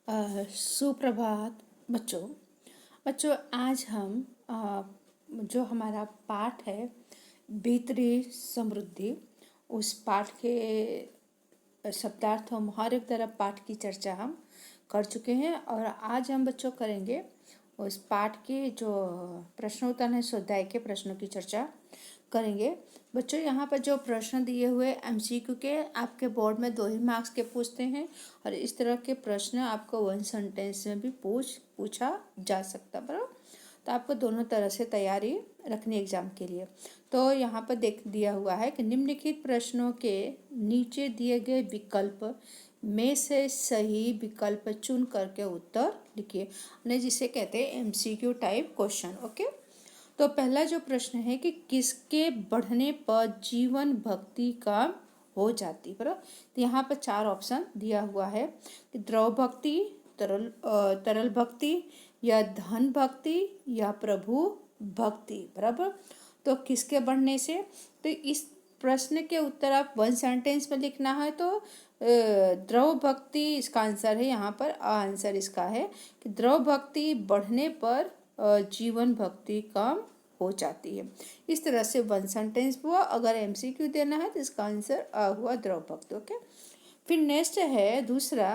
सुप्रभात बच्चों। बच्चों आज हम जो हमारा पाठ है भीतरी समृद्धि, उस पाठ के शब्दार्थ और मुहावरे तरफ पाठ की चर्चा हम कर चुके हैं और आज हम बच्चों करेंगे उस पाठ के जो प्रश्न उत्तर है स्वाध्याय के प्रश्नों की चर्चा करेंगे। बच्चों यहाँ पर जो प्रश्न दिए हुए एमसीक्यू के आपके बोर्ड में 2 ही मार्क्स के पूछते हैं और इस तरह के प्रश्न आपको 1 सेंटेंस में भी पूछा जा सकता है। बराबर, तो आपको दोनों तरह से तैयारी रखनी एग्जाम के लिए। तो यहाँ पर देख दिया हुआ है कि निम्नलिखित प्रश्नों के नीचे दिए गए विकल्प में से सही विकल्प चुन करके उत्तर लिखिए, जिसे कहते हैं एमसीक्यू टाइप क्वेश्चन। ओके, तो पहला जो प्रश्न है कि किसके बढ़ने पर जीवन भक्ति कम हो जाती। बराबर, तो यहाँ पर 4 ऑप्शन दिया हुआ है कि द्रव भक्ति, तरल भक्ति या धन भक्ति या प्रभु भक्ति। बराबर, तो किसके बढ़ने से, तो इस प्रश्न के उत्तर आप 1 सेंटेंस में लिखना है तो द्रव भक्ति इसका आंसर है। यहाँ पर आंसर इसका है कि द्रव भक्ति बढ़ने पर जीवन भक्ति कम हो जाती है। इस तरह से 1 सेंटेंस हुआ। अगर एमसीक्यू देना है तो इसका आंसर हुआ द्रव भक्ति। ओके, फिर नेक्स्ट है दूसरा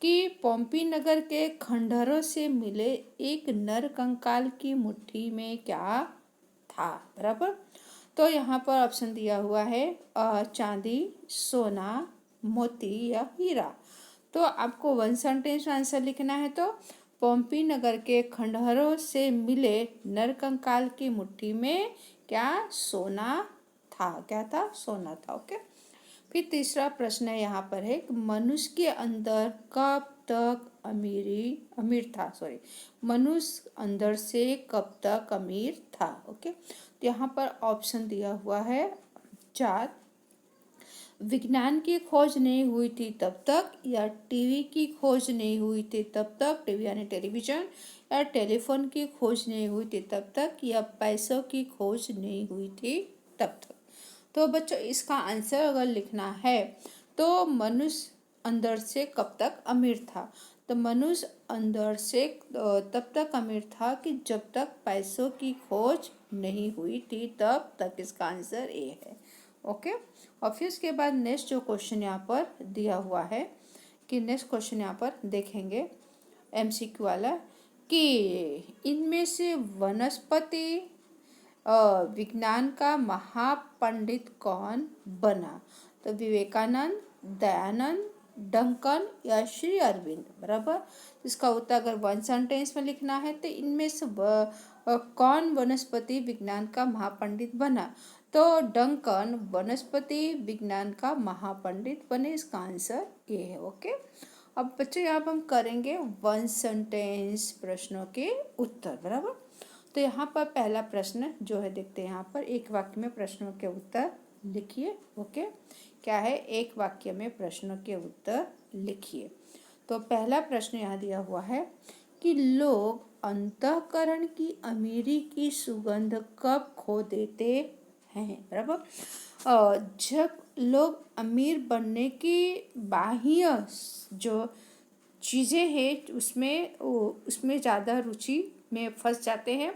कि पोम्पी नगर के खंडहरों से मिले एक नर कंकाल की मुट्ठी में क्या था। बराबर, तो यहाँ पर ऑप्शन दिया हुआ है चांदी, सोना, मोती या हीरा। तो आपको 1 सेंटेंस में आंसर लिखना है तो पोम्पी नगर के खंडहरों से मिले नरकंकाल की मुट्ठी में क्या सोना था। क्या था? सोना था। ओके, फिर तीसरा प्रश्न है यहाँ पर है मनुष्य के अंदर कब तक अमीर था। मनुष्य अंदर से कब तक अमीर था। ओके, तो यहाँ पर ऑप्शन दिया हुआ है 4, विज्ञान की खोज नहीं हुई थी तब तक, या टीवी की खोज नहीं हुई थी तब तक, टीवी यानी टेलीविजन, या टेलीफोन की खोज नहीं हुई थी तब तक, या पैसों की खोज नहीं हुई थी तब तक। तो बच्चों इसका आंसर अगर लिखना है तो मनुष्य अंदर से कब तक अमीर था, तो मनुष्य अंदर से तब तक अमीर था कि जब तक पैसों की खोज नहीं हुई थी तब तक। इसका आंसर ए है। ओके, और फिर उसके बाद नेक्स्ट जो क्वेश्चन यहाँ पर दिया हुआ है कि नेक्स्ट क्वेश्चन यहाँ पर देखेंगे एमसीक्यू वाला कि इनमें से वनस्पति विज्ञान का महापंडित कौन बना, तो विवेकानंद, दयानंद, डंकन या श्री अरविंद। बराबर, इसका उत्तर अगर 1 सेंटेंस में लिखना है तो इनमें से कौन वनस्पति विज्ञान का महापंडित बना, तो डंकन वनस्पति विज्ञान का महापंडित बने। इसका आंसर ये है। ओके, अब बच्चों यहाँ पर हम करेंगे 1 सेंटेंस प्रश्नों के उत्तर। बराबर, तो यहाँ पर पहला प्रश्न जो है देखते हैं यहाँ पर एक वाक्य में प्रश्नों के उत्तर लिखिए। ओके, क्या है? एक वाक्य में प्रश्नों के उत्तर लिखिए। तो पहला प्रश्न यहाँ दिया हुआ है कि लोग अंतःकरण की अमीरी की सुगंध कब खो देते हैं। बराबर, जब लोग अमीर बनने की बाह्य जो चीज़ें हैं उसमें ज़्यादा रुचि में फंस जाते हैं,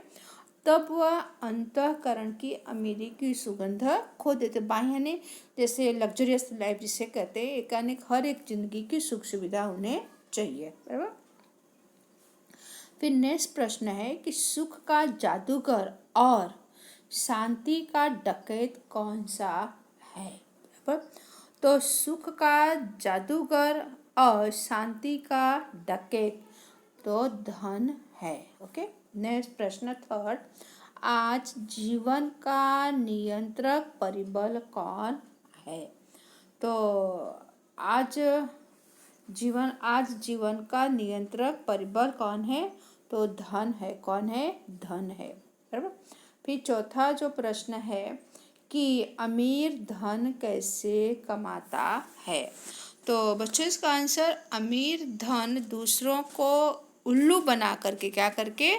तब वह अंतःकरण की अमीरी की सुगंध खो देते। बाह्य ने जैसे लग्जरियस लाइफ जिसे कहते हैं, एक हर एक जिंदगी की सुख सुविधा उन्हें चाहिए। बराबर, फिर नेक्स्ट प्रश्न है कि सुख का जादूगर और शांति का डकैत कौन सा है। बराबर, तो सुख का जादूगर और शांति का डकैत तो धन है। ओके, नेक्स्ट प्रश्न थर्ड, आज जीवन का नियंत्रक परिबल कौन है, तो आज जीवन का नियंत्रक परिबल कौन है, तो धन है। कौन है? धन है। बराबर, फिर चौथा जो प्रश्न है कि अमीर धन कैसे कमाता है, तो बच्चों इसका आंसर अमीर धन दूसरों को उल्लू बना करके, क्या करके?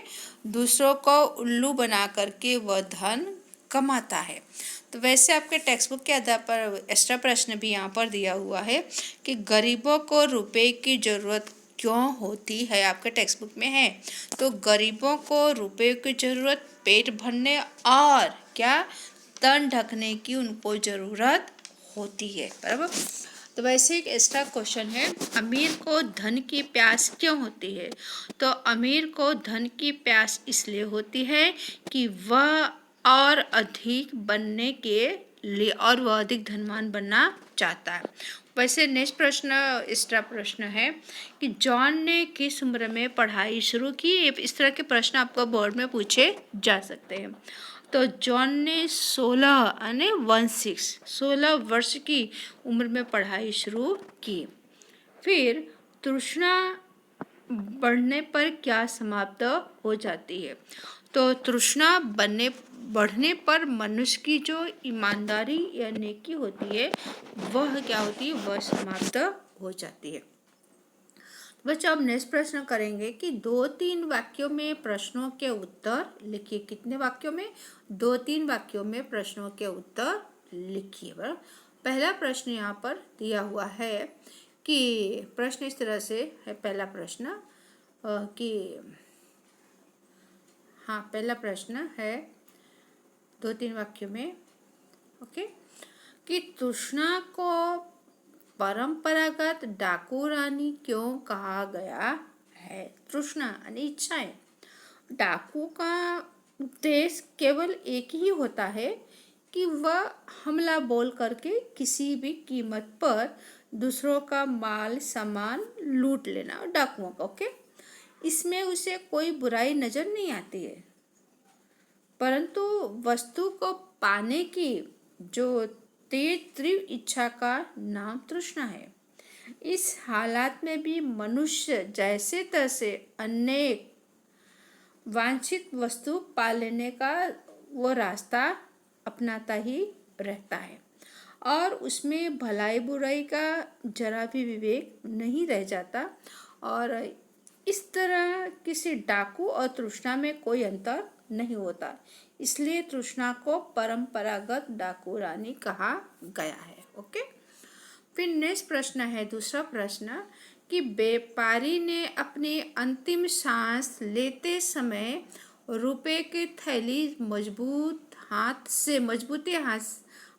दूसरों को उल्लू बना करके वह धन कमाता है। तो वैसे आपके टेक्स्ट बुक के आधार पर एक्स्ट्रा प्रश्न भी यहाँ पर दिया हुआ है कि गरीबों को रुपए की ज़रूरत क्यों होती है, आपके टेक्स्ट बुक में है। तो गरीबों को रुपए की जरूरत पेट भरने और क्या तन ढकने की उनको जरूरत होती है, बराबर। तो वैसे एक एक्स्ट्रा क्वेश्चन है, अमीर को धन की प्यास क्यों होती है। तो अमीर को धन की प्यास इसलिए होती है कि वह और अधिक बनने के लिए और वह अधिक धनवान बनना चाहता है। वैसे नेक्स्ट प्रश्न एक्स्ट्रा प्रश्न है कि जॉन ने किस उम्र में पढ़ाई शुरू की। इस तरह के प्रश्न आपको बोर्ड में पूछे जा सकते हैं। तो जॉन ने 16 वर्ष की उम्र में पढ़ाई शुरू की। फिर तृष्णा बढ़ने पर क्या समाप्त हो जाती है। तो तृष्णा बढ़ने पर मनुष्य की जो ईमानदारी या नेकी होती है वह क्या होती है, वह समाप्त हो जाती है। बच्चों अब नेक्स्ट प्रश्न करेंगे कि 2-3 वाक्यों में प्रश्नों के उत्तर लिखिए। कितने वाक्यों में, 2-3 वाक्यों में प्रश्नों के उत्तर लिखिए। बराबर। पहला प्रश्न यहाँ पर दिया हुआ है कि प्रश्न इस तरह से है। पहला प्रश्न कि हाँ, पहला प्रश्न है 2-3 वाक्यों में, ओके, कि तृष्णा को परंपरागत डाकू रानी क्यों कहा गया है। तृष्णा यानी इच्छाएं। डाकू का उद्देश्य केवल एक ही होता है कि वह हमला बोल करके किसी भी कीमत पर दूसरों का माल सामान लूट लेना, डाकुओं का, ओके। इसमें उसे कोई बुराई नजर नहीं आती है, परंतु वस्तु को पाने की जो तेज तीव्र इच्छा का नाम तृष्णा है। इस हालात में भी मनुष्य जैसे तैसे अनेक वांछित वस्तु पा लेने का वो रास्ता अपनाता ही रहता है और उसमें भलाई बुराई का जरा भी विवेक नहीं रह जाता। और इस तरह किसी डाकू और तृष्णा में कोई अंतर नहीं होता, इसलिए तृष्णा को परंपरागत डाकू रानी कहा गया है, ओके। फिर नेक्स्ट प्रश्न है, दूसरा प्रश्न, कि व्यापारी ने अपनी अंतिम सांस लेते समय रुपए की थैली मजबूती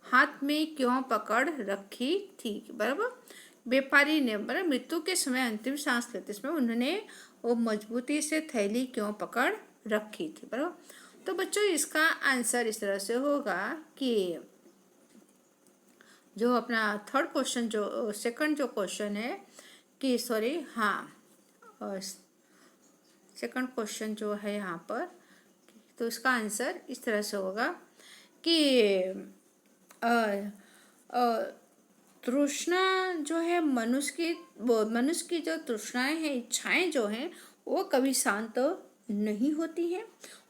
हाथ में क्यों पकड़ रखी थी। बराबर। व्यापारी ने बराबर मृत्यु के समय अंतिम सांस लेते समय उन्होंने वो मजबूती से थैली क्यों पकड़ रखी थी। बराबर। तो बच्चों इसका आंसर इस तरह से होगा कि जो अपना थर्ड क्वेश्चन जो सेकंड जो क्वेश्चन है कि सॉरी हाँ सेकंड क्वेश्चन जो है यहाँ पर, तो इसका आंसर इस तरह से होगा कि तृष्णा जो है मनुष्य की जो तृष्णाएं हैं, इच्छाएं जो हैं, वो कभी शांत नहीं होती हैं।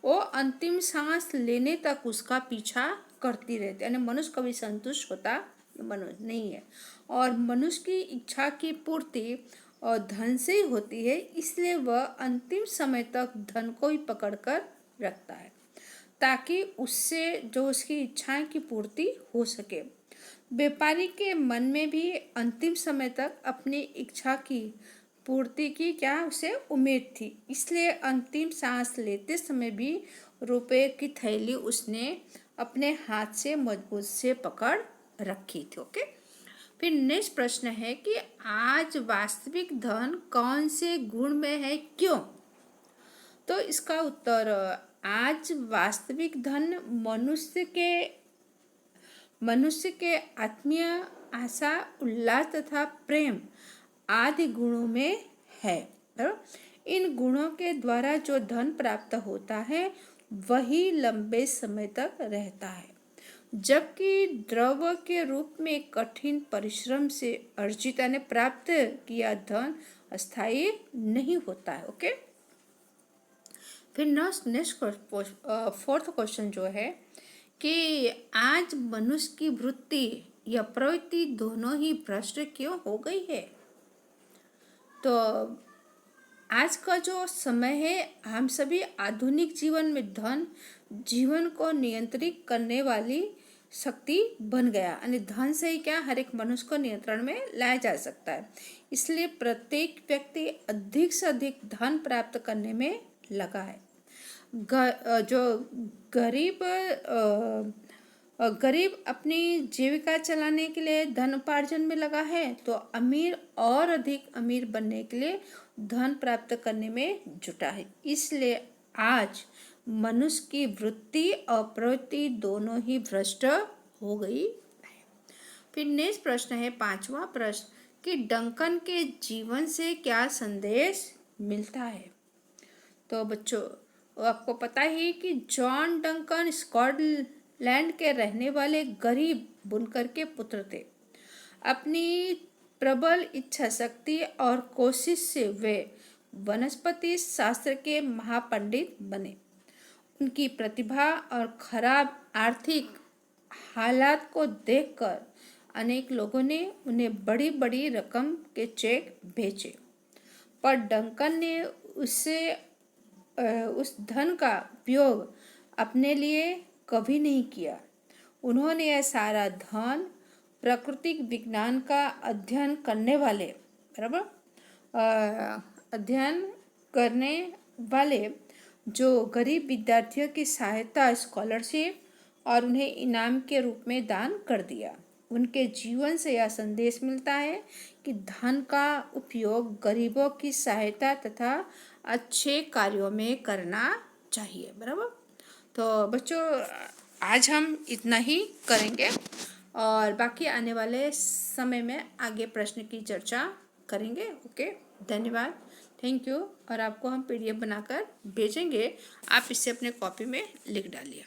वो अंतिम सांस लेने तक उसका पीछा करती रहती है, यानी मनुष्य कभी संतुष्ट होता मनुष्य नहीं है। और मनुष्य की इच्छा की पूर्ति और धन से ही होती है, इसलिए वह अंतिम समय तक धन को ही पकड़ कर रखता है ताकि उससे जो उसकी इच्छाएं की पूर्ति हो सके। व्यापारी के मन में भी अंतिम समय तक अपनी इच्छा की पूर्ति की क्या उसे उम्मीद थी, इसलिए अंतिम सांस लेते समय भी रुपए की थैली उसने अपने हाथ से मजबूत से पकड़ रखी थी, ओके। फिर नेक्स्ट प्रश्न है कि आज वास्तविक धन कौन से गुण में है, क्यों। तो इसका उत्तर, आज वास्तविक धन मनुष्य के आत्मीय आशा, उल्लास तथा प्रेम आदि गुणों में है। इन गुणों के द्वारा जो धन प्राप्त होता है वही लंबे समय तक रहता है, जबकि द्रव्य के रूप में कठिन परिश्रम से अर्जित यानी प्राप्त किया धन अस्थायी नहीं होता है, ओके। फिर नेक्स्ट फोर्थ क्वेश्चन जो है कि आज मनुष्य की वृत्ति या प्रवृत्ति दोनों ही भ्रष्ट क्यों हो गई है। तो आज का जो समय है, हम सभी आधुनिक जीवन में धन जीवन को नियंत्रित करने वाली शक्ति बन गया। यानी धन से ही क्या हर एक मनुष्य को नियंत्रण में लाया जा सकता है। इसलिए प्रत्येक व्यक्ति अधिक से अधिक धन प्राप्त करने में लगा है। जो गरीब अपनी जीविका चलाने के लिए धन उपार्जन में लगा है, तो अमीर और अधिक अमीर बनने के लिए धन प्राप्त करने में जुटा है। इसलिए आज मनुष्य की वृत्ति और प्रवृत्ति दोनों ही भ्रष्ट हो गई है। फिर नेक्स्ट प्रश्न है 5वां प्रश्न कि डंकन के जीवन से क्या संदेश मिलता है। तो बच्चों आपको पता ही कि जॉन डंकन स्कॉटलैंड के रहने वाले गरीब बुनकर के पुत्र थे। अपनी प्रबल इच्छा शक्ति और कोशिश से वे वनस्पति शास्त्र के महापंडित बने। उनकी प्रतिभा और खराब आर्थिक हालात को देखकर अनेक लोगों ने उन्हें बड़ी बड़ी रकम के चेक भेजे, पर डंकन ने उस धन का उपयोग अपने लिए कभी नहीं किया। उन्होंने यह सारा धन प्राकृतिक विज्ञान का अध्ययन करने वाले जो गरीब विद्यार्थियों की सहायता स्कॉलरशिप और उन्हें इनाम के रूप में दान कर दिया। उनके जीवन से यह संदेश मिलता है कि धन का उपयोग गरीबों की सहायता तथा अच्छे कार्यों में करना चाहिए। बराबर। तो बच्चों आज हम इतना ही करेंगे और बाकी आने वाले समय में आगे प्रश्न की चर्चा करेंगे। ओके, धन्यवाद, थैंक यू। और आपको हम PDF बनाकर भेजेंगे, आप इसे अपने कॉपी में लिख डालिए।